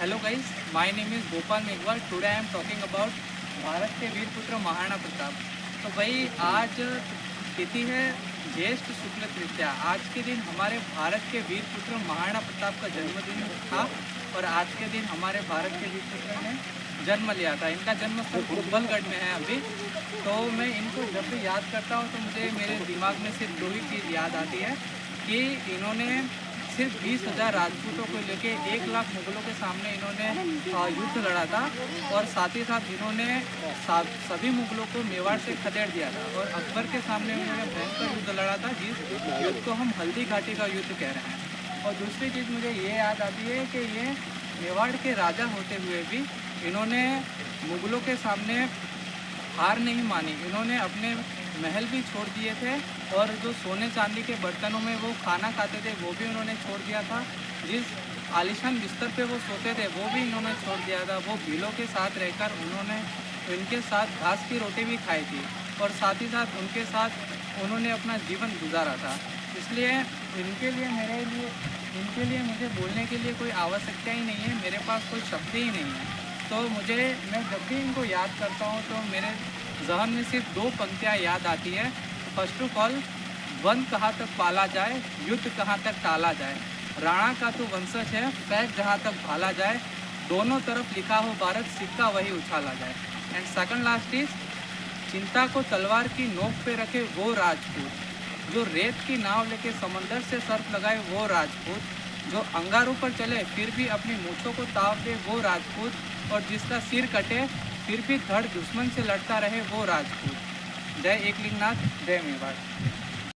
Hello guys, my name is Gopal Meghwal. Today I am talking about Bharat के वीर पुत्र महाराणा प्रताप। तो भाई आज तिथि है ज्येष्ठ शुक्ल तृतीया। आज के दिन हमारे भारत के वीर पुत्र महाराणा प्रताप का जन्मदिन था और आज के दिन हमारे भारत के वीर पुत्र ने जन्म लिया था। इनका जन्म स्थल कुंभलगढ़ में है अभी। तो मैं इनको जब भी याद करता हूँ तो मुझे मेरे दिमाग में सिर्फ दो ही चीज़ याद आती है कि इन्होंने सिर्फ 20,000 राजपूतों को लेके 1 लाख मुगलों के सामने इन्होंने युद्ध लड़ा था और साथ ही साथ इन्होंने सभी मुगलों को मेवाड़ से खदेड़ दिया था और अकबर के सामने इन्होंने भयंकर युद्ध लड़ा था, जिस युद्ध को हम हल्दी घाटी का युद्ध कह रहे हैं। और दूसरी चीज़ मुझे ये याद आती है कि ये मेवाड़ के राजा होते हुए भी इन्होंने मुगलों के सामने हार नहीं मानी। इन्होंने अपने महल भी छोड़ दिए थे और जो सोने चांदी के बर्तनों में वो खाना खाते थे वो भी उन्होंने छोड़ दिया था। जिस आलीशान बिस्तर पे वो सोते थे वो भी इन्होंने छोड़ दिया था। वो भीलों के साथ रहकर उन्होंने इनके साथ घास की रोटी भी खाई थी और साथ ही साथ उनके साथ उन्होंने अपना जीवन गुजारा था। इसलिए इनके लिए मुझे बोलने के लिए कोई आवश्यकता ही नहीं है, मेरे पास कोई शब्द ही नहीं है। तो मैं जब भी इनको याद करता हूँ तो मेरे जहन में सिर्फ दो पंक्तियाँ याद आती है। फर्स्ट ऑफ ऑल, वन कहाँ तक पाला जाए, युद्ध कहाँ तक टाला जाए, राणा का तो वंशज है, फैक जहाँ तक भाला जाए, दोनों तरफ लिखा हो भारत, सिक्का वही उछाला जाए। एंड सेकंड लास्ट इज, चिंता को तलवार की नोक पे रखे वो राजपूत, जो रेत की नाव लेके समंदर से सर्फ लगाए वो राजपूत, जो अंगारों पर चले फिर भी अपनी मूछों को ताव दे वो राजपूत, और जिसका सिर कटे फिर भी धड़ दुश्मन से लड़ता रहे वो राजपूत। जय एकलिंगनाथ, जय मेवाड़।